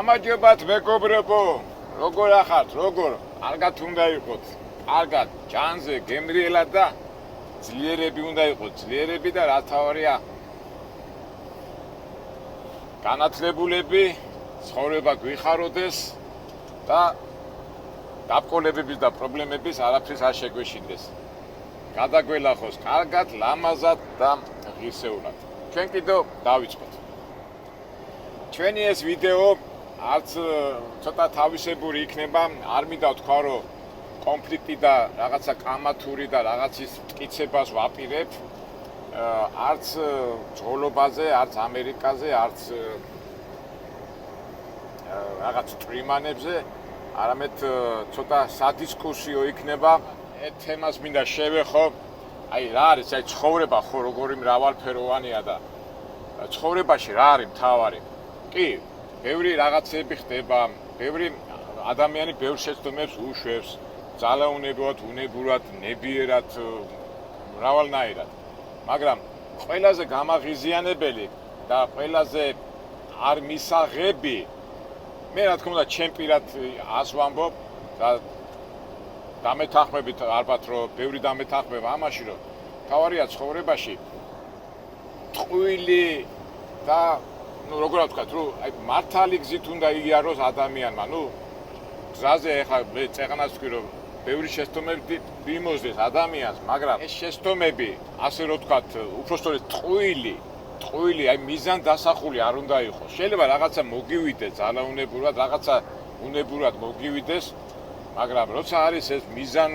გამარჯობათ მეგობრებო, როგორ ახართ, როგორ? კარგად უნდა იყოთ. კარგად, ჯანზე, გემრიელად და ძლიერები უნდა იყოთ, ძლიერები და რა თავარია. განათლებულები, ცხოვრება გვიხაროდეს და დაბკოლებების და პრობლემების არაფრის არ შეგვეშინდეს. გადაგველახოს კარგად, ლამაზად და ღირსეულად. ჩვენ კიდევ დავიწყოთ. ჩვენი ეს ვიდეო არც ცოტა თავისებური იქნება, არ მინდა თქვა, რომ კონფლიქტი და რაღაცა კამათური და რაღაცის მტკიცებას ვაპირებ, არც ძღოლობაზე, არც ამერიკაზე, არც რაღაც წვრიმანებზე, არამედ ცოტა სადისკუსიო იქნება. ეს თემას მინდა შევეხო. აი რა არის, აი ცხოვრება ხო როგორი მრავალფეროვანია და ცხოვრებაში რა არის მთავარი? კი, ბევრი რაღაცები ხდება, ბევრი ადამიანი ბევრ შეცდომებს უშვებს, ძალაუნებად, უნებურად, ნებიერად, მრავალნაირად. მაგრამ ყველაზე გამაღიზიანებელი და ყველაზე არ მისაღები, მე რა თქმა უნდა ჩემ პირად ას ვამბობ და დამეთანხმებით ალბათ რომ ბევრი დამეთანხმება ამაში, რომ თავარია ცხოვრებაში ტყუილი და როგორ ვთქვათ, რომ აი მართალი გზით უნდა იაროს ადამიანმა. გზაზე ეხლა მე წეღანას ვთქვი, რომ ბევრი შეცდომები მიმოძდეს ადამიანს, მაგრამ ეს შეცდომები, ასე რომ ვთქვათ, უпростоრე ტყუილი, აი მიზან დასახული არ უნდა იყოს. შეიძლება რაღაცა მოგივიდეს ძალაუნებურად, რაღაცა უნებურად მოგივიდეს, მაგრამ როცა არის ეს მიზან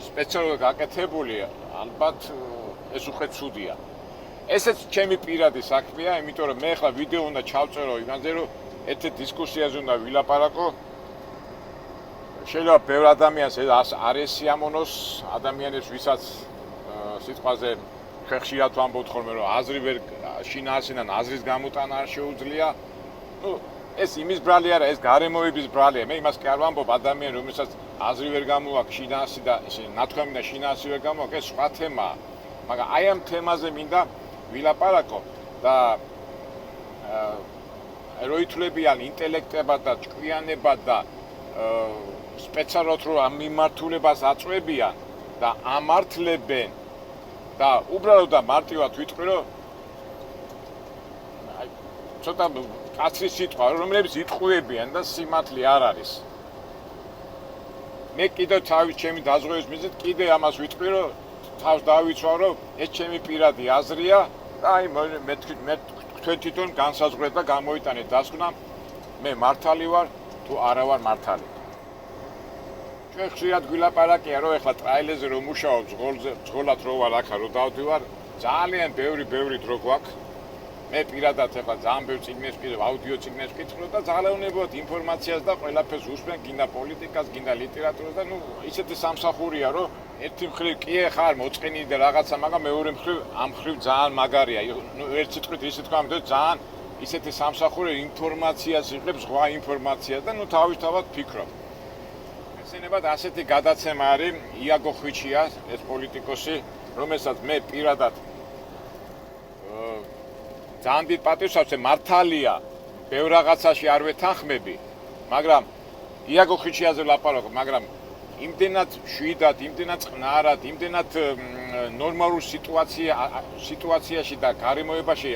სპეციალურად გაკეთებული, ალბათ ეს უხეცუდია. ესეც ჩემი პირადი საქმეა, იმიტომ რომ მე ახლა ვიდეო უნდა ჩავწერო იმაზე, რომ ერთ-ერთ დისკუსიაზე უნდა ვილაპარაკო. შეიძლება ბევრ ადამიანს არ ესიამონოს, ადამიანებს ვისაც სიტყვაზე ხეხშიათ ვამბობთ ხოლმე, რომ აზრი ვერ შინაარსიდან აზრის გამოტანა არ შეუძლია. ეს იმის ბრალი არა, ეს გარემოების ბრალია. მე იმას კი არ ვამბობ, ადამიანი რომელსაც აზრი ვერ გამოაქვს, შინაარსი და ნათქვამი და შინაარსი ვერ გამოაქვს, ეს სხვა თემაა. მაგრამ აი ამ თემაზე მინდა ვილაპარაკო და რო ითვლებიან ინტელექტებად და ჭკვიანებად და სპეციალურად რო ამ მიმართულებას აწვევიან და ამართლებენ და უბრალოდ და მარტივად ვიტყვი, რომ აი ცოტა კაცრი სიტყვა, რომლებიც იტყუებიან და სიმართლე არ არის. მე კიდევ თავის ჩემი დაზღვევის მიზნით კიდე ამას ვიტყვი, რომ თავს დავიცვა, რომ ეს ჩემი პირადი აზრია და აი მე თქვენ თვითონ განსაზღვრეთ და გამოიტანეთ დასკვნა, მე მართალი ვარ თუ არა ვარ მართალი. ჩვენ ხშირად გვილაპარაკია, რომ ეხლა ტრაილერზე რომ მუშაობ, ძღოლად რო ვარ აქა რო დავდივარ, ძალიან ბევრი დრო გვაქვს. მე პირადად ეხლა ძალიან ბევრ წიგნებს კიდევ აუდიო წიგნებს ვკითხავ და ძალაუნებად ინფორმაციას და ყველაფერს ვუსმენ, გინდა პოლიტიკას, გინდა ლიტერატურას და ისეთი სამსახურია, რომ ერთი მხრივ კი ხარ მოწყენი და რაღაცა, მაგრამ მეორე მხრივ ამ მხრივ ძალიან მაგარია. ერთ სიტყვით ისე თქვა, რომ ძალიან ისეთი სამსახური ინფორმაციას იღებს, ზღვა ინფორმაციას და თავისთავად ფიქრობ. მესენებად ასეთი გადაცემა არის იაგო ხვიჩია, ეს პოლიტიკოსი, რომელსაც მე პირადად ძალიან დიდ პატივს ავწევ, მართალია, ბევრ რაღაცაში არ ვეთანხმები, მაგრამ იაგო ხვიჩიაზე ვლაპარაკობ, მაგრამ იმდენად შვიდად, იმდენად წყნარად, იმდენად ნორმალურ სიტუაციაში და გარემოებაში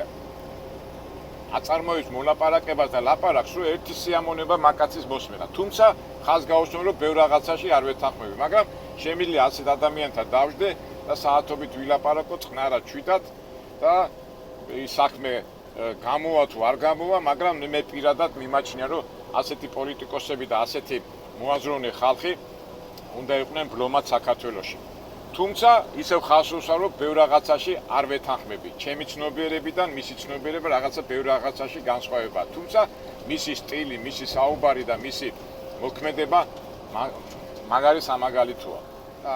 აწარმოებს მოლაპარაკებას და ლაპარაკს, რომ ერთი სიამონება მაკაცის მოსმენა. თუმცა ხაზს გაუსვენ, რომ ბევრ რაღაცაში არ ვეთანხმები, მაგრამ შემიძლია ასეთ ადამიანთან დავждე და საათობით ვილაპარაკო წყნარად, შვიდად და საქმე გამოვა თუ არ გამოვა, მაგრამ მე პირადად მიმაჩნია, რომ ასეთი პოლიტიკოსები და ასეთი მოაზროვნე ხალხი უნდა იყვნენ ბლომად საქართველოში. თუმცა ისევ ხაზს უსვამ, რომ ბევრ რაღაცაში არ ვეთანხმები. ჩემი ცნობიერებიდან მისი ცნობიერება რაღაცა ბევრ რაღაცაში განსხვავება. თუმცა მისი სტილი, მისი საუბარი და მისი მოქმედება მაგარი სამაგალითოა. და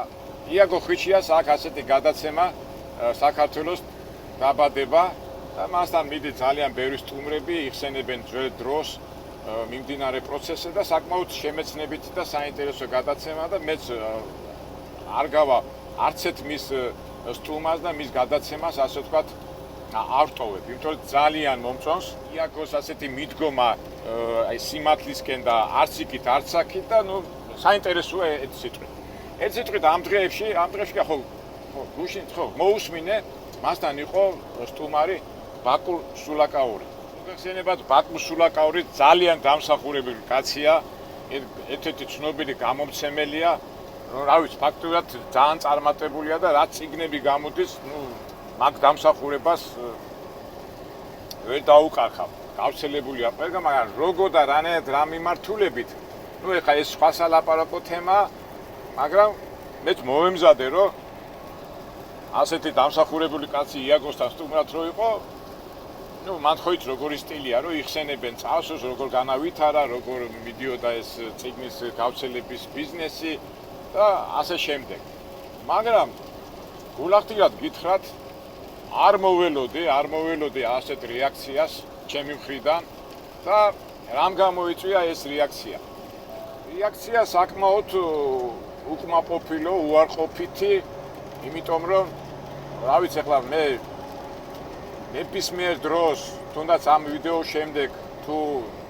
იაგო ხვიჩიას აქვს ასეთი გადაცემა საქართველოს დაბადება და მასთან მიდის ძალიან ბევრი სტუმრები, იხსენებენ ძველ დროს მიმდინარე პროცესზე და საკმაოდ შემეცნებითი და საინტერესო გადაცემა და მეც არ გავა არც ერთ მის სტუმარს და მის გადაცემას, ასე ვთქვათ, ავტოვებ, იმიტომ რომ ძალიან მომწონს იაგოს ასეთი მიდგომა აი სიმართლისკენ და არც იქით, არც აქით და ნუ საინტერესოა ეს სიტყვით. ეს სიტყვით ამ დღეებში ხო გუშინ ხო მოусმინე, მასთან იყო სტუმარი ბაკურ სულაკაური. გახსენებათ ბაკურ სულაკაური ძალიან დამსახურებელი კაცია, ერთ-ერთი ცნობილი გამომცემელია. რა ვიცი, ფაქტობრივად ძალიან წარმატებულია და რაც წიგნები გამოდის, ნუ მაგ დამსახურებას ვერ დაუკარხავ. გავრცელებულია ყველგან, მაგრამ როგორ და რანაირად რა მიმართულებით, ნუ ეხლა ეს სხვა სალაპარაკო თემა, მაგრამ მეც მოვემზადე, რომ ასეთი დამსახურებული კაცი იაგოსთან სტუმრად რო იყო, ნუ მან ხო იცი როგორი სტილია, რომ იხსენებენ წავსოს, როგორ განავითარა, როგორ მიდიოდა ეს წიგნის გავრცელების ბიზნესი და ასე შემდეგ. მაგრამ გულახდილად გითხრათ, არ მოველოდე ასეთ რეაქციას ჩემი მხრიდან და რამ გამოიწვია ეს რეაქცია. რეაქცია საკმაოდ უკმაყოფილო, უარყოფითი, იმიტომ რომ რა ვიცი, ახლა მე ნებისმიერ დროს, თუნდაც ამ ვიდეოს შემდეგ,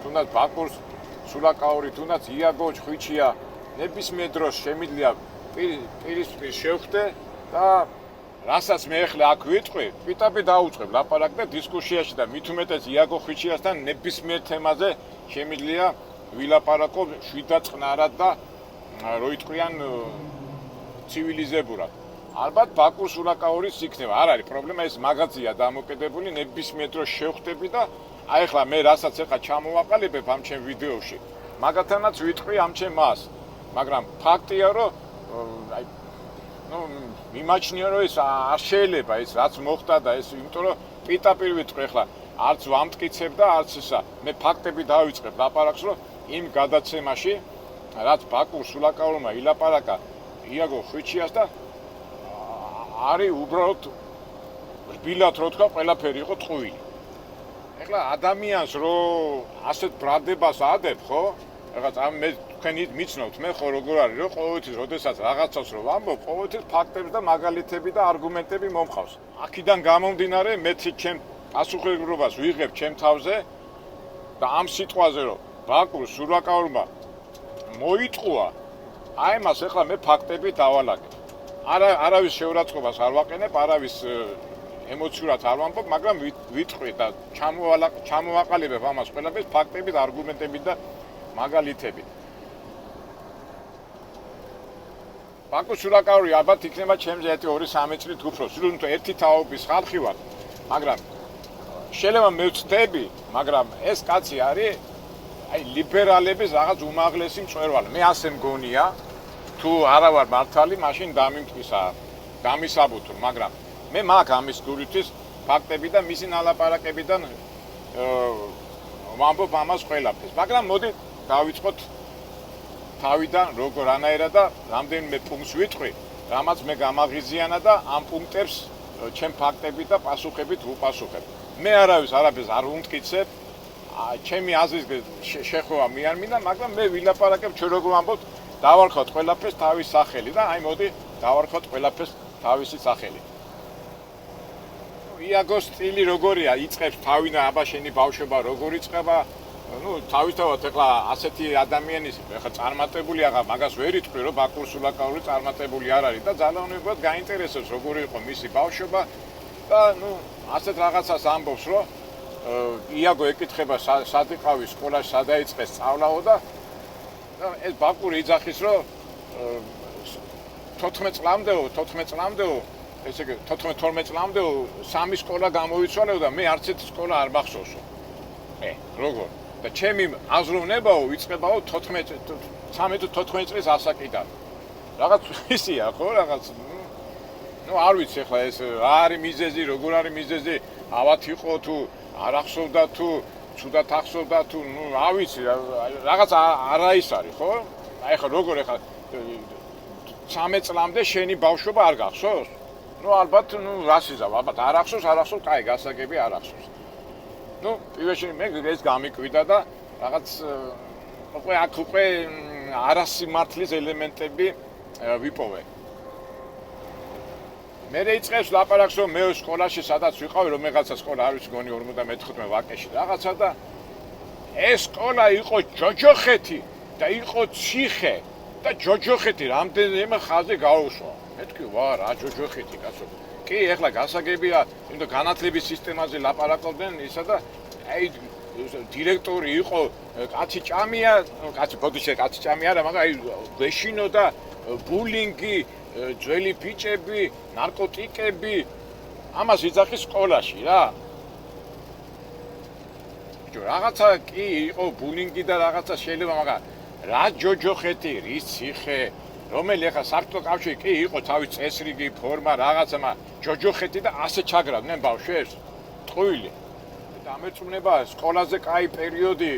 თუნდაც ბაკურ სულაკაური, თუნდაც იაგო ჭხვიჩია, ნებისმიერ დროს შემიძლია პირისპირ შევხვდე და რასაც მე ახლა აქ ვიტყვი, პიტაპი დაუწყებ ლაპარაკ და დისკუსიაში და მით უმეტეს იაგო ხვიჩიასთან ნებისმიერ თემაზე შემიძლია ვილაპარაკო შვიდად წყნარად და რო იტყვიან ცივილიზებურად. ალბათ ბაკურ სულაკაურის იქნება, არ არის პრობლემა, ეს მაღაზია დამოკიდებული, ნებისმიერ დროს შევხვდები და აი ახლა მე რასაც ახლა ჩამოვაყალიბებ ამ ჩემ ვიდეოში, მაგათანაც ვიტყვი ამ ჩემ მას. მაგრამ ფაქტია, რომ აი მიმაჩნია, რომ ეს არ შეიძლება ეს რაც მოხდა და ეს, იმიტომ რომ პიტაპირ ვიტყვი ახლა, არც ვამტკიცებ და არც ისა. მე ფაქტები დავიწყებ ლაპარაკს, რომ იმ გადაცემაში, რაც ბაკურ სულაკაურმა ილაპარაკა იაგო ხვიჩიას და არის უბრალოდ რბილად რო თქვა, ყველაფერი იყო ტყუილი. ეხლა ადამიანს რო ასეთ ბრალდებას ადებ, ხო? რაღაც ამ მე თქვენი მიცნობთ, მე ხო როგორ არის, რომ ყოველთვის როდესაც რაღაცას რო ვამბობ, ყოველთვის ფაქტები და მაგალითები და არგუმენტები მომყავს. აქედან გამომდინარე, მე ჩემ პასუხისმგებლობას ვიღებ ჩემ თავზე და ამ სიტყვაზე რომ ბაკურ სულაკაურმა მოიტყუა, აი მას ეხლა მე ფაქტები დავალაგებ. არავის შეურაცხყოფას არ ვაყენებ, არავის ემოციურად არ ვამბობ, მაგრამ ვიტყვი და ჩამოვაყალიბებ ამას ყველაფერს ფაქტებით, არგუმენტებით და მაგალითებით. ბაკურ სულაკაური ალბათ იქნება ჩემზე 1-2-3 წლით უფრო, სულ ერთი თაობის ხალხი ვარ, მაგრამ შეიძლება მე ვწდები, მაგრამ ეს კაცი არის აი ლიბერალების რაღაც უმაღლესი მწვერვალი. მე ასე მგონია, თუ არა ვარ მართალი, მაშინ დამიმტკისა, გამისაბუთურ, მაგრამ მე მაგ ამის გულისთვის ფაქტები და მისი ნალაპარაკებიდან ვამბობ ამას ყველაფერს. მაგრამ მოდი დავიწყოთ თავიდან, როგორ რანაირად და რამდენიმე პუნქტს ვიტყვი, რამაც მე გამაღიზიანა და ამ პუნქტებს ჩემ ფაქტებით და პასუხებით ვუპასუხებ. მე არაფერს არ ვუმტკიცებ, ჩემი აზრის შეხვევა მე არ მინდა, მაგრამ მე ვილაპარაკებ, ჩვენ როგორ ვამბობთ, დავარქოთ ყველაფერს თავის სახელი და აი მოდი დავარქოთ ყველაფერს თავისი სახელი. იაგოს სტილი როგორია, იწყებს თავიდან აბა შენი ბავშვობა როგორ იწყება, თავისთავად ეხლა ასეთი ადამიანის ეხლა წარმატებული აღარ მაგას ვერ იტყვი, რომ ბაკურ სულაკაური წარმატებული არ არის და ძალიან უბრალოდ გაინტერესებს როგორი იყო მისი ბავშვობა და ასეთ რაღაცას ამბობს, რომ იაგო ეკითხება სად იყავი სკოლაში, სად დაიწყეს სწავლაო და ეს ბაკური იძახის, რომ 14 წლამდეო, ესე იგი 14-12 წლამდეო სამი სკოლა გამოიცვალეო და მე არც ერთი სკოლა არ მახსოვსო. როგორ? და ჩემი აზროვნებაო ვიწყებაო 13-14 წლის ასაკიდან. რაღაც ისია, ხო, რაღაც არ ვიცი ახლა ეს რა არის მიზეზი, როგორ არის მიზეზი, ავად იყო თუ არ ახსოვდა თუ ცუდად ახსოვდა თუ რა ვიცი, რაღაც არა ის არის, ხო? აი ახლა როგორ ახლა 13 წლამდე შენი ბავშვობა არ გახსოვს? ალბათ, რას იზავ, ალბათ არ ახსოვს, კაი, გასაგები არ ახსოვს. პირველში მე ეს გამიკვირდა და რაღაც უკვე არასიმართლის ელემენტები ვიპოვე. მე იწყებს ლაპარაკს რომ მე სკოლაში სადაც ვიყავი რომელღაცა სკოლა არ ვიცი გონი 55 ვაკეში რაღაცა და ეს სკოლა იყო ჯოჯოხეთი და იყო ციხე და ჯოჯოხეთი რამდენიმე ხაზი გაუშვა მეთქი ვა რა ჯოჯოხეთი კაცო კი ეხლა გასაგებია იმიტომ განათლების სისტემაზე ლაპარაკობდნენ ისა და აი დირექტორი იყო კაცი ჭამია კაცი ბოდიშე კაცი ჭამია არა მაგრამ აი ვეშინო და ბულინგი ძველი ბიჭები ნარკოტიკები ამას იძახის სკოლაში რა ბიჭო რაღაცა კი იყო ბულინგი და რაღაცა შეიძლება მაგრამ რა ჯოჯოხეთი რის ციხე რომელი ახლა საბჭოთა კავშირი კი იყო თავის წესრიგი ფორმა რაღაცა მაგრამ ჯოჯოხეთი და ასე ჩაგრავდნენ ბავშვებს ტყუილი დამეწუნება სკოლაზე კაი პერიოდი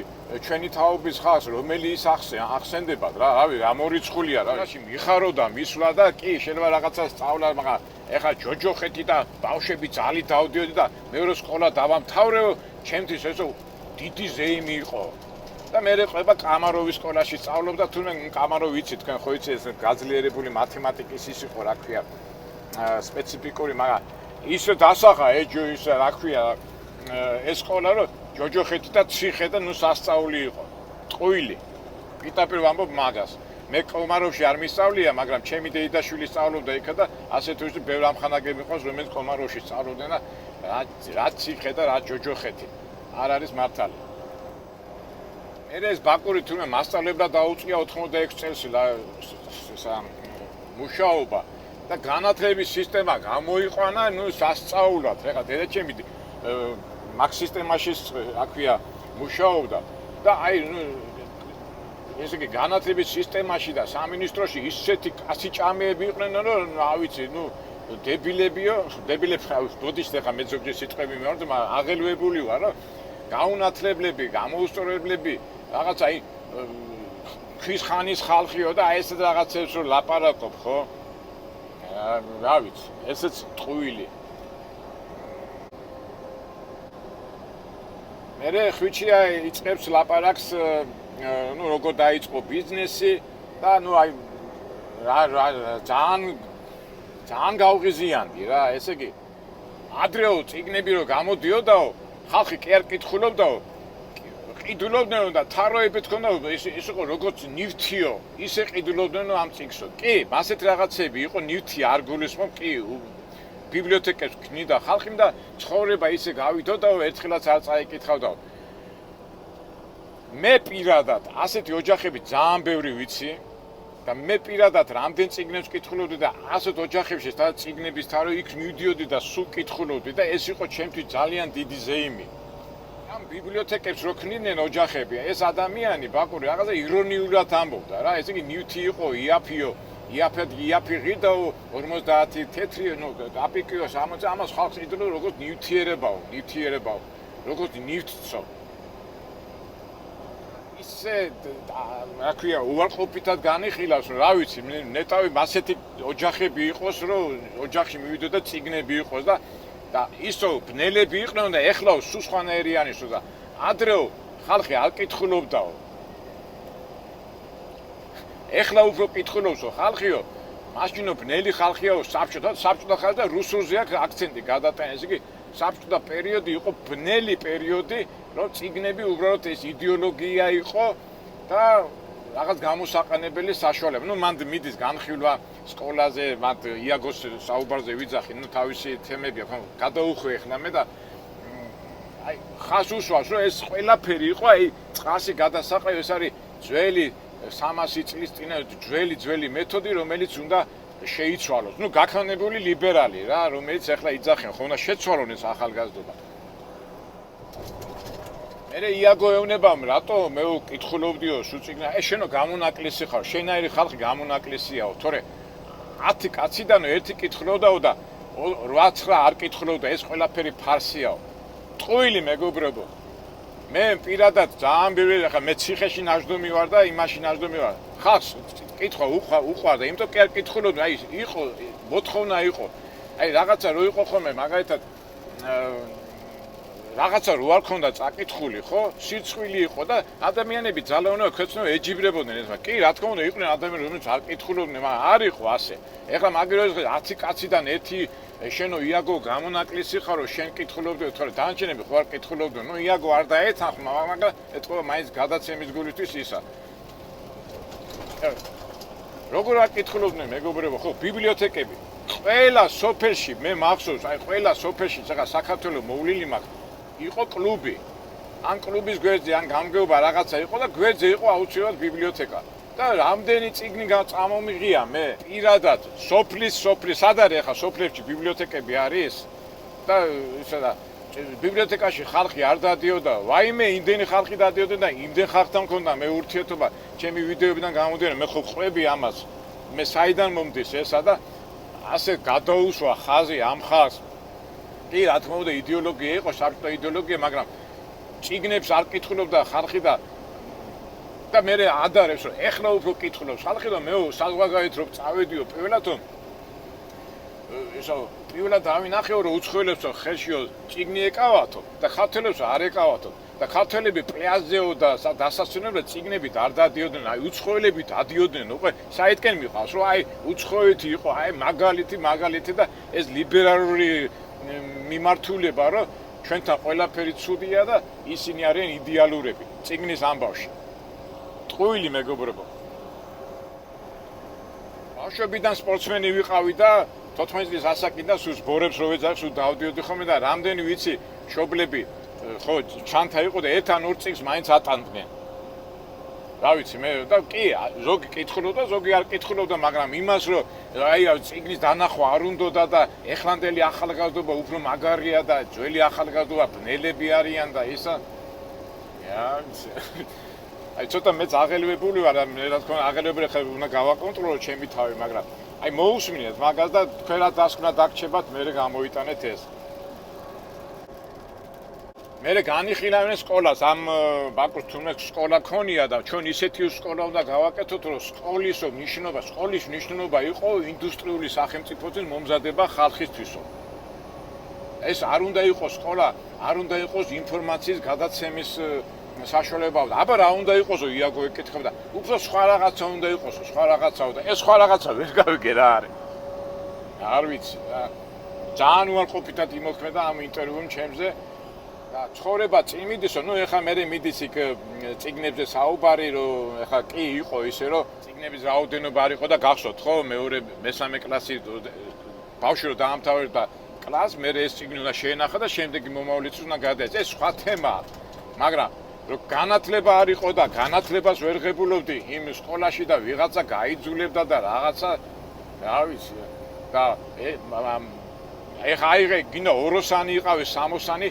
ჩვენი თაობის ხალხს რომელი ის ახსენდებათ რა რავი რა მორიცხულია რა რაში მიხაროდა მისვლა და კი შეიძლება რაღაცა სწავლა მაგრამ ეხლა ჯოჯოხეთი და ბავშვები ძალით დავდიოდი და მეორე სკოლა დავამთავრე ჩემთვის ესო დიდი ზეიმი იყო და მე ყובה კამაროვის სკოლაში სწავლობდა თუნდაც კამაროვი იცი თქვენ ხო იცი ეს გაძლიერებული მათემატიკის ის იყო რა ქვია სპეციფიკური მაგრამ ისე დასახა ეჯო ის რა ქვია ეს სკოლა რომ ჯოჯოხეთი და ციხე და ნუ სასწაული იყო ტყუილი პიტაპირ ვამბობ მაგას მე კომაროვში არ მისწავლია მაგრამ ჩემი დეიდაშვილი სწავლობდა იქა და ასე თუ ისე ბევრ ამხანაგები ყავს რომელიც კომაროვში სწავლობდნენ და რა ციხე და რა ჯოჯოხეთი არ არის მართალი მე ეს ბაკური თუნდაც მასწავლებლად დაუწყია 86 წელს ესა მუშაობა და განათლების სისტემა გამოიყვანა ნუ სასწაულად ეხლა დედაჩემი მაგ სისტემაში რა ქვია მუშაობდა და აი ნუ ესე იგი განათლების სისტემაში და სამინისტროში ისეთი კაცი ჭამეები იყვნენ რომ რა ვიცი ნუ დებილებიო დებილებს ბოდიშს ეხა მე ზოგჯერ სიტყვები მივარდი მაგრამ აღელვებული ვარ რომ გაუნათლებლები გამოუსწორებლები რაღაც აი ქვის ხანის ხალხიო და აი ესეთ რაღაცებს რომ ლაპარაკობ ხო რა ვიცი ესეც ტყუილი მე ხვიჩია იწყებს ლაპარაკს ნუ როგორ დაიწყო ბიზნესი და ნუ აი რა ძალიან გავღიზიანდი რა ესე იგი ადრეო წიგნები რომ გამოდიოდაო ხალხი კი არ კითხულობდაო ყიდულობდნენ და თაროები თქონდა ის იყო როგორც ნივთიო ისე ყიდულობდნენ ამ წიგნსო კი მასეთ რაღაცები იყო ნივთი არ გულისხმობ კი ბიბლიოთეკებს ქნიდა ხალხი და ცხოვრება ისე გავითოდაო ერთხელაც არ წაიკითხავდაო მე პირადად ასეთი ოჯახები ძალიან ბევრი ვიცი და მე პირადად რამდენ წიგნებს კითხულობდი და ასეთ ოჯახებში სადაც წიგნების თარო იქ მივდიოდი და სულ კითხულობდი და ეს იყო ჩემთვის ძალიან დიდი ზეიმი ამ ბიბლიოთეკებს რო ქნიდნენ ოჯახები ეს ადამიანი ბაკური რაღაცა ირონიულად ამბობდა რა ესე იგი ნივთი იყო იაფიო იაფი ღირდაო 50 თეთრი ნუ აპიკიო 60 ამას ხალხს იდრო როგორც ნივთიერებაო როგორც ნივთცო ისე რა ქვია უარყოფითად განიხილავს რა ვიცი ნეტავი მასეთი ოჯახები იყოს რომ ოჯახში მივიდო და წიგნები იყოს და ისო ბნელები იყვნენ და ეხლა სულ სხვანაირიანისო და ადრეო ხალხი არ კითხულობდაო ეხლა უფრო კითხულობსო ხალხიო მაშინო ბნელი ხალხიაო საბჭოთა ხალხი და რუსულზე აქვს აქცენტი გადატანა ესე იგი საბჭოთა პერიოდი იყო ბნელი პერიოდი რომ წიგნები უბრალოდ ეს იდეოლოგია იყო და რაღაც გამოსაყენებელი საშუალება ნუ მანდ მიდის განხილვა სკოლაზე მათ იაგოს საუბარზე ვიძახი ნუ თავისი თემები აქვს გადაუხვე ხნა მე და აი ხას უსვავს რომ ეს ყველაფერი იყო აი წყასი გადასაყრე ეს არის ძველი 300 წლის წინ ძველი მეთოდი რომელიც უნდა შეიცვალოს ნუ გაქანებული ლიბერალი რა რომელიც ახლა იძახენ ხო უნდა შეცვალონ ეს ახალგაზრდობა მე იაგო ეუბნებამ რატო მე ვკითხულობდიო სუწიგნა ეს შენო გამონაკლისი ხარ შენაირი ხალხი გამონაკლისიაო თორე 10 კაციდანო ერთი კითხულობდაო და 8-9 არ კითხულობდა ეს ყველაფერი ფარსიაო ტყუილი მეგობრებო მე პირადად ძალიან ბევრი ახლა მე ციხეში ნაჯდომი ვარ და იმაში ნაჯდომი ვარ ხალხს კითხვა უყვარდა იმიტომ კი არ კითხულობდი აი იყო მოთხოვნა იყო აი რაღაცა რო იყო ხოლმე მაგალითად რაღაცა რო არ ქონდა წაკითხული, ხო? სირცხვილი იყო და ადამიანები ძალაუნებო ქეცნო ეჯიბრებოდნენ ეს, მაგრამ კი, რა თქმა უნდა, იყვნენ ადამიანები, რომლებიც არ კითხულობდნენ, მაგრამ არ იყო ასე. ეხლა მაგეროს 10 კაციდან ერთი შენო იაგო გამონაკლისი ხარ, რომ შენ კითხულობდე, თორე დანარჩენები ხო არ კითხულობდნენ. ნუ იაგო არ დაეთანხმა, მაგრამ ეთქვა მაინც გადაცემის გულისთვის ისა. როგორ არ კითხულობდნენ მეგობრებო, ხო, ბიბლიოთეკები. ყველა სოფელში მე მახსოვს, აი ყველა სოფელში ცოტა საქართველოს მოვლილი მაქვს. იყო კლუბი. ან კლუბის გვერდზე, ან გამგეობა რაღაცა იყო და გვერდზე იყო აუცილებლად ბიბლიოთეკა. და რამდენი წიგნი წამომიღია მე პირადად სოფლის სად არის ახლა სოფლებში ბიბლიოთეკები არის და ისა და ბიბლიოთეკაში ხალხი არ დადიოდა, ვაიმე იმდენი ხალხი დადიოდა და იმდენ ხალხთან მქონდა მე ურთიერთობა, ჩემი ვიდეოებიდან გამოდიოდა, მე ხო ხვები ამას. მე საიდან მომდის ესა და ასე გადაუსვა ხაზი ამ ხალხს. კი, რა თქმა უნდა, იდეოლოგია იყო, საბჭოთა იდეოლოგია, მაგრამ წიგნებს არ კითხულობდა ხალხი და მე ადარებს, რომ ეხლა უფრო კითხულობს ხალხი და მე საზღვარგარეთ რომ წავედიო პირველად ესა პირველად დავინახეო, რომ უცხოელებსო ხელშიო წიგნი ეკავათო და ქართველებსო არ ეკავათო და ქართველები პლაჟზეო და დასასვენებლად წიგნებით არ დადიოდნენ, აი უცხოელები დადიოდნენ, უკვე საითკენ მიყავს, რომ აი უცხოეთი იყო, აი მაგალითი და ეს ლიბერალური მიმართულება, რომ ჩვენთან ყველაფერი ცუდია და ისინი არიან იდეალურები წიგნის ამბავში. ტყუილი მეგობრებო. ბავშვობიდან სპორტსმენი ვიყავი და 14 წლის ასაკიდან სულ ბორებს რო ვეძახ, სულ დავდიოდი ხოლმე და რამდენი ვიცი მშობლები ხო ჩანთა იყო და ერთ ან ორ წიგნს მაინც ატანდნენ. რა ვიცი მე და კი ზოგი კითხულობდა, ზოგი არ კითხულობდა, მაგრამ იმას რომ აი წიგნის დანახვა არ უნდოდა და ეხლანდელი ახალგაზრდობა უფრო მაგარია და ძველი ახალგაზრდობა ბნელები არიან და ისა აი ცოტა მეც აღელვებული ვარ, რა თქმა უნდა აღელვებული ხარ უნდა გავაკონტროლო ჩემი თავი, მაგრამ აი მოусმინეთ მაგას და თქვენ რა დასკვნა დაგჭებათ, მე გამოიტანეთ ეს. მე განიხილავენ სკოლას, ამ ბაკურს თუნდაც სკოლა ქონია და ჩვენ ისეთი სკოლა უნდა გავაკეთოთ, რომ სკოლის მნიშვნელობა იყო ინდუსტრიული სახელმწიფოების მომზადება ხალხისთვისო. ეს არ უნდა იყოს სკოლა, არ უნდა იყოს ინფორმაციის გადაცემის საშუალება. აბა რა უნდა იყოსო იაგო ეკითხებდა. უფრო სხვა რაღაცა უნდა იყოსო, სხვა რაღაცა და ეს სხვა რაღაცა ვერ გავიგე რა არის. არ ვიცი. ძალიან უარყოფითად იმოქმედა ამ ინტერვიუმ ჩემზე. და ცხოვრება წინ მიდისო, ნუ ეხლა მე მიდის იქ წიგნებზე საუბარი, რომ ეხლა კი იყო ისე, რომ წიგნების რაოდენობა არ იყო და გახსოვთ ხო, მესამე კლასი ბავშვი რომ დაამთავრებდა კლასს, მე ეს წიგნი უნდა შეენახა და შემდეგი მომავლიც უნდა გადაეცა. ეს სხვა თემაა. მაგრამ რომ განათლება არ იყო და განათლებას ვერ ღებულობდი იმ სკოლაში და ვიღაცა გაიძულებდა და რაღაცა რა ვიცი და ეხა აიღე გინდა ოროსანი იყავი, სამოსანი,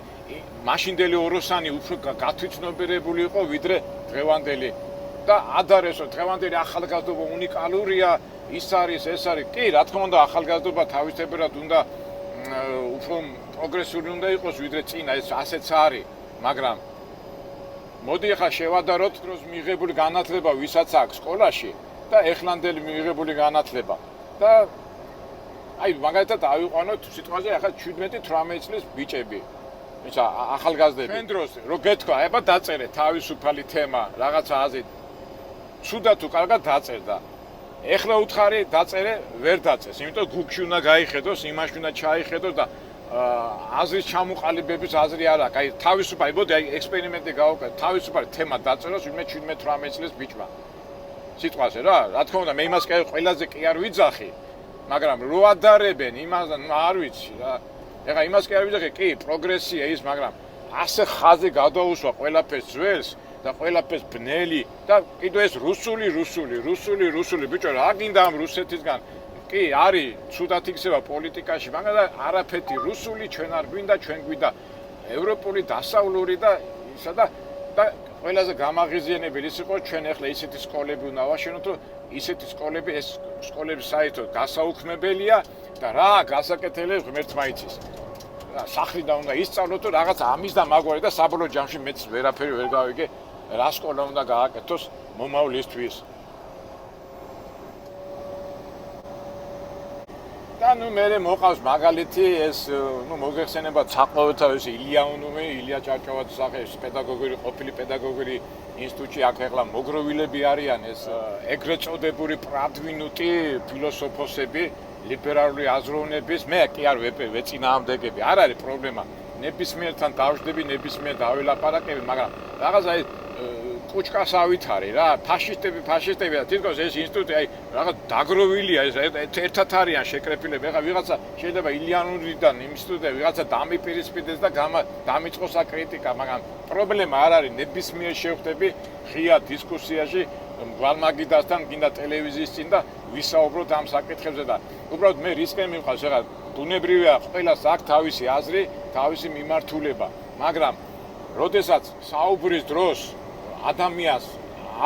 მაშინდელი ოროსანი უფრო გათვითცნობიერებული იყო ვიდრე დღევანდელი და ადარესო დღევანდელი ახალგაზრდობა უნიკალურია, ის არის, ეს არის. კი, რა თქმა უნდა, ახალგაზრდობა თავისებურად უნდა უფრო პროგრესული უნდა იყოს ვიდრე წინა, ეს ასეც არის, მაგრამ მოდი ახლა შევადაროთ დროს მიღებული განათლება ვისაც აქვს სკოლაში და ეხლანდელი მიღებული განათლება და აი მაგალითად ავიყვანოთ სიტყვაზე ახლა 17-18 წლის ბიჭები. ისა ახალგაზრდები. ჩვენ დროს რო გეთქვა, აბა დაწერე თავისუფალი თემა, რაღაცა აზრი. ცუდად თუ კარგად დაწერდა. ეხლა უთხარი დაწერე, ვერ დაწეს, იმიტომ გუგში უნდა გაიხედოს, იმაში უნდა ჩაიხედოს და აზრის ჩამოყალიბების აზრი არ აქვს. აი თავისუფალი, მოდი აი ექსპერიმენტი გავაკეთე, თავისუფალი თემა დაწეროს ვინმე 17-18 წლის ბიჭმა. სიტყვაზე რა თქმა უნდა, მე იმას ყველაზე კი არ ვიძახი, მაგრამ რო ადარებენ იმას არ ვიცი რა. ეხლა იმას კი არ ვიძახი, კი, პროგრესია ის, მაგრამ ასე ხაზი გადაუსვა ყველაფერს ძველს და ყველაფერს ბნელი და კიდევ ეს რუსული ბიჭო რა გინდა ამ რუსეთისგან? კი, არის ცუდად იქცევა პოლიტიკაში, მაგრამ არაფერი რუსული ჩვენ არ გვინდა, ჩვენ გვინდა ევროპული, დასავლური და ისა და ყველაზე გამაღიზიანებელი ის იყო, ჩვენ ახლა ისეთი სკოლები უნდა ვაშენოთ, რომ ისეთი სკოლები, ეს სკოლები საერთოდ გასაუქმებელია და რა გასაკეთებელი ღმერთმა იცის. სახლიდან უნდა ისწავლოთ, რომ რაღაც ამის და მაგვარი და საბოლოო ჯამში მეც ვერაფერი ვერ გავიგე, რა სკოლა უნდა გააკეთოს მომავლისთვის. და ნუ მე მოყავს მაგალითი ეს ნუ მოგეხსენება საყოველთაო ეს ილია ჭავჭავაძის სახე პედაგოგური ყოფილი პედაგოგური ინსტიტუტში აქ ახლა მოგროვილები არიან ეს ეგრეთ წოდებული პრადვინუტი ფილოსოფოსები ლიბერალური აზროვნების მე კი არ ვეწინააღმდეგები არ არის პრობლემა ნებისმიერთან დავждები ნებისმიერ დაველაპარაკები მაგრამ რაღაცა კუჩკას ავითარი რა ფაშისტები და თითქოს ეს ინსტიტუტი აი რაღაც დაგროვილია ეს ერთად არიან შეკრეფილები ეხლა ვიღაცა შეიძლება ილიანურიდან ინსტიტუტზე ვიღაცა დამიპირისპირდეს და დამიწყოს აკრიტიკა მაგრამ პრობლემა არ არის ნებისმიერ შევხვდები ღია დისკუსიაში გვალმაგიდასთან გინდა ტელევიზიის წინ და ვისაუბროთ ამ საკითხებზე და უბრალოდ მე რისკენ მივყავს ეხლა ბუნებრივია ყველას აქვს თავისი აზრი თავისი მიმართულება მაგრამ როდესაც საუბრის დროს ადამიანს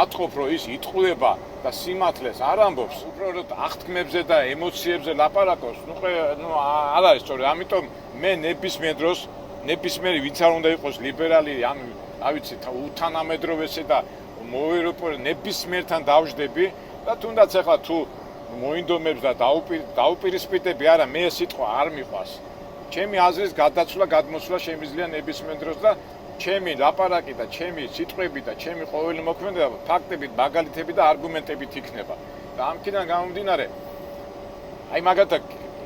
ატყობ რომ ის იტყუება და სიმართლეს არ ამბობს უბრალოდ აღთქმებზე და ემოციებზე ლაპარაკობს ნუ არ არის სწორი ამიტომ მე ნებისმიერ დროს ნებისმიერი ვინც არ უნდა იყოს ლიბერალი ან რა ვიცი უთანამედროვე და მოვეროპორ ნებისმიერთან დავждები და თუნდაც ახლა თუ მოინდომებს და დაუპირისპირდები არა მე ეს სიტყვა არ მიყვას ჩემი აზრის გადაცვლა გადმოსვლა შემიძლია ნებისმიერ დროს და ჩემი ლაპარაკი და ჩემი სიტყვები და ჩემი ყოველი მოქმედება ფაქტებით, მაგალითებით და არგუმენტებით იქნება. და ამქიდან გამომდინარე, აი მაგათაც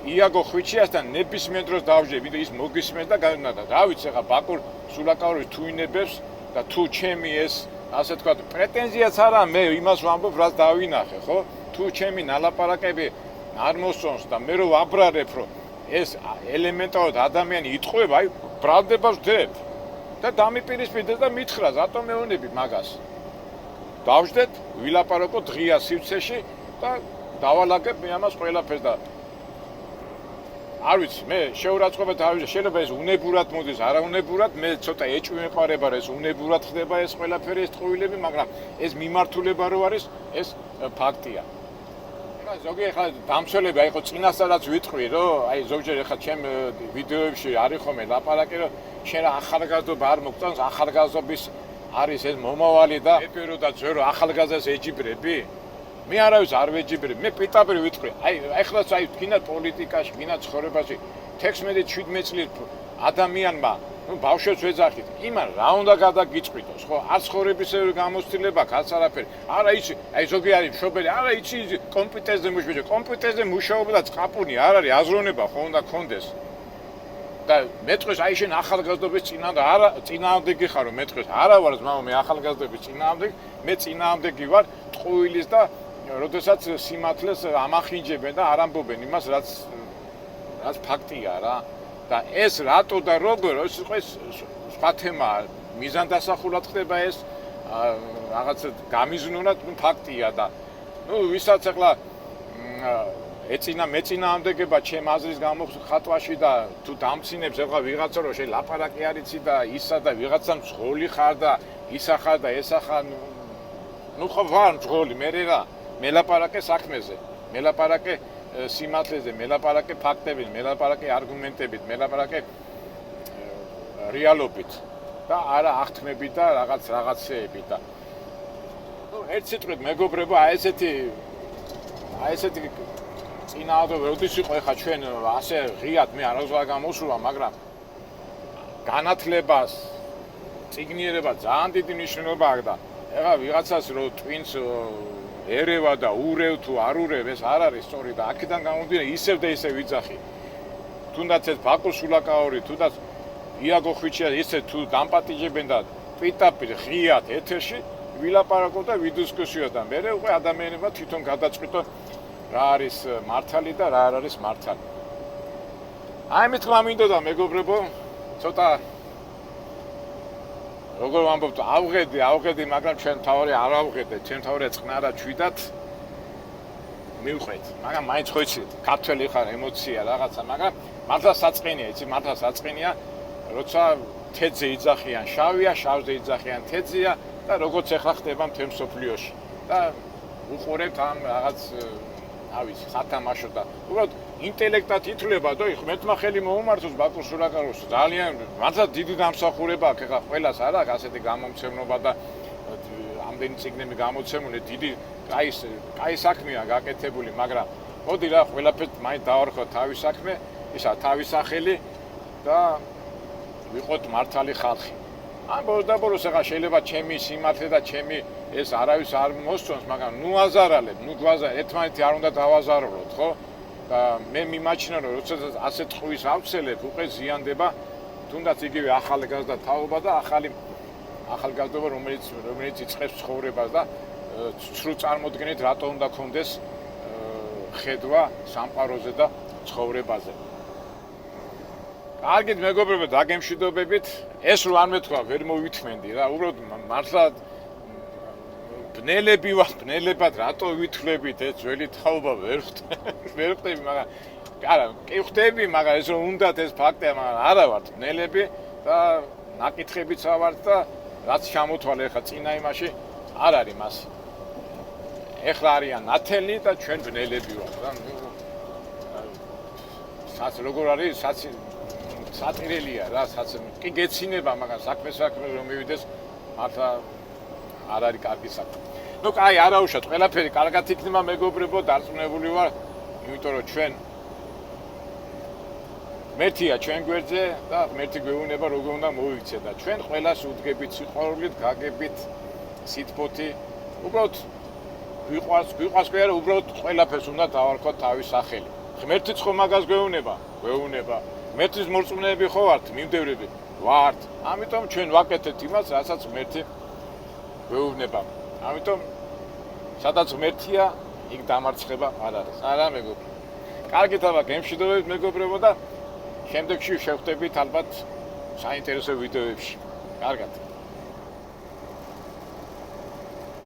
იაგო ხვიჩიასთან ნებისმიერ დროს დავждები, ვიდრე ის მოგისმენს და განადა. რა ვიცი, ახლა ბაკურ სულაკაურის თუ ინებებს და თუ ჩემი ეს, ასე თქვა, პრეტენზიაც არა მე იმას ვამბობ, რაც დავინახე, ხო? თუ ჩემი ნალაპარაკები არ მოსწონს და მე რო ვაბრალებ, რომ ეს ელემენტარულად ადამიანი იტყუება, აი ბრალდებას ვდებ. და დამიპირისპირდეს და მითხრა, რატომ მეუნები მაგას. დავждეთ, ვილაპარაკოთ ღია სივრცეში და დავალაგებ მე ამას ყველაფერს და არ ვიცი, მე შეურაცხყოფად არ ვიცი, შეიძლება ეს უნებურად მოდის, არაუნებურად, მე ცოტა ეჭვი მეყარება, რომ ეს უნებურად ხდება ეს ყველაფერი ეს ტყუილები, მაგრამ ეს მიმართულება რო არის, ეს ფაქტია. ზოგი ახლა დამცველები აი ხო წინასწარაც ვიტყვი რომ აი ზოგჯერ ახლა ჩემ ვიდეოებში არის ხოლმე ლაპარაკი რომ შენ რა ახალგაზრდობა არ მოგწონს ახალგაზრდობის არის ეს მომავალი და ეპიროდა ძვე რომ ახალგაზრდას ეჯიბრები მე არავის არ ვეჯიბრები მე პირდაპირ ვიტყვი აი ახლაც აი გინდა პოლიტიკაში გინდა ცხოვრებაში 16-17 წლის ადამიანმა ნუ ბავშვებს ვეძახით იმან რა უნდა გადაგიწყვიტოს ხო არ ცხოვრებისეული გამოცდილება აქვს არაფერი არა იცი აი ზოგი არის მშობელი არა იცი კომპიუტერზე მუშაობა კომპიუტერზე მუშაობა და წყაპუნი არ არის აზროვნება ხო უნდა კონდეს და მეტყვის აი შენ ახალგაზრდობის წინააღმდეგი ხარ რომ მეტყვის არა ვარ ძმაო მე ახალგაზრდობის წინააღმდეგი მე წინააღმდეგი ვარ ტყუილის და როდესაც სიმართლეს ამახინჯებენ და არ ამბობენ იმას რაც ფაქტია რა და ეს რატო და როგორ ეს იყოს სხვა თემაა მიზანდასახულად ხდება ეს რაღაც გამიზნულად ფაქტია და ნუ ვისაც ახლა მეწინააღმდეგება ჩემ აზრის გამოხატვაში და თუ დამცინებს ახლა ვიღაცა რომ შენ ლაპარაკი არიცი და ისა და ვიღაცამ ძღოლი ხარ და ისა ხარ და ესა ხარ ნუ ხო ვარ ძღოლი მე რა მელაპარაკე საქმეზე მელაპარაკე სიმართლეზე მელაპარაკე ფაქტებით მელაპარაკე არგუმენტებით მელაპარაკე რეალობით და არა აღთქმებით და რაღაცეებით და ნუ ერთ სიტყვით მეგობრებო აი ესეთი წინააღმდეგობა როდის იყო ახლა ჩვენ ასე ღიად მე არ ვზღარ გამოსულა მაგრამ განათლებას წიგნიერება ძალიან დიდი მნიშვნელობა აქვს და ეხლა ვიღაცას რო twins ერევა და ურევ თუ არ ურევ ეს არ არის სწორი და აქედან გამომდინარე ისევ და ისევ ვიძახი თუნდაც ეს ბაკურ სულაკაური თუნდაც იაგო ხვიჩია ისე თუ დამპატიჟებენ და პირდაპირ ღიად ეთერში ვილაპარაკო და ვიდისკუსიო და მე უკვე ადამიანებმა თვითონ გადაწყვიტონ რა არის მართალი და რა არ არის მართალი აი მითხრა მინდოდა მეგობრებო ცოტა როგორ ვამბობთ ავღედი მაგრამ ჩვენ თავი არ ავღედეთ ჩვენ თავი წყნარა ჩვიდათ მივყვეთ მაგრამ მაინც ხო იცი ქართველი ხარ ემოცია რაღაცა მაგრამ მართლა საწყენია იცი მართლა საწყენია როცა თეძე იძახიან შავია შავზე იძახიან თეძეა და როგორც ეხლა ხდება მთელ მსოფლიოში და უყურებთ ამ რაღაც ავიც სათამაშო და უბრალოდ ინტელექტად ითვლება და ღმერთმა ხელი მოუმართოს ბაკურ სულაკაურს ძალიან მართლა დიდი დამსახურება აქვს ეხლა ყველას არ აქვს ასეთი გამომცემლობა და ამდენი წიგნები გამოცემული დიდი კაი საქმეა გაკეთებული მაგრამ მოდი რა, ყველაფერს მაინც დავარქვა თავის საქმე, ისა თავის სახელი და ვიყოთ მართალი ხალხი. ან ბოლოს ახლა შეიძლება ჩემი სიმართლე და ჩემი ეს არავის არ მოსწონს, მაგრამ ნუ აზარალებ, ნუ ერთმანეთი არ უნდა დავაზარალოთ, ხო? და მე მიმაჩნია რომ როდესაც ასეთ ხვრის ავცელებ, უკვე ზიანდება თუნდაც იგივე ახალგაზრდა თაობა და ახალგაზრდობა, რომელიც იწყებს ცხოვრებას და ცრუ წარმოდგენით რატო უნდა კონდეს ხედვა სამყაროზე და ცხოვრებაზე. კარგით მეგობრებო, დაგემშვიდობებით. ეს რო არ მეთქვა, ვერ მოვითმენდი რა. უბრალოდ მართლა ბნელები ვართ, ბნელებად რატო ვითვლებით ეს ძველი თაობა ვერ ხტები, მაგრამ არა, კი ხტები, მაგრამ ეს რომ უნდათ ეს ფაქტია, მაგრამ არა ვართ ბნელები და ნაკითხებიც ავართ და რაც ჩამოთვალე ახლა წინა იმაში არ არის მას. ეხლა არიან ნათელი და ჩვენ ბნელები ვართ რა. საც როგორ არის, საწირელია რა, კი გეცინება, მაგრამ საქმე რომ მივიდეს მართლა არ არის კარგი საქმე. ნუ კაი, არა უშოთ, ყველაფერი კარგად იქნება მეგობრებო, დარწმუნებული ვარ, იმიტომ რომ ჩვენ მერთია ჩვენ გვერდზე და მერთი გვეუბნება როგორ უნდა მოვიქცეთ და ჩვენ ყველას უდგებით სიყვარულით, გაგებით სითბოთი. უბრალოდ გვიყვარს კი არა, უბრალოდ ყველაფერს უნდა დავარქვათ თავის სახელი. ღმერთიც ხო მაგას გვეუბნება. ღმერთის მორწმუნეები ხო ვართ, მიმდევრები ვართ. ამიტომ ჩვენ ვაკეთებთ იმას, რასაც ღმერთი გვეუბნება. ამიტომ სადაც ღმერთია, იქ დამარცხება არ არის. არა მეგობრებო. კარგით აბა, გემშვიდობებით მეგობრებო და შემდეგში შევხვდებით ალბათ საინტერესო ვიდეოებში. კარგად.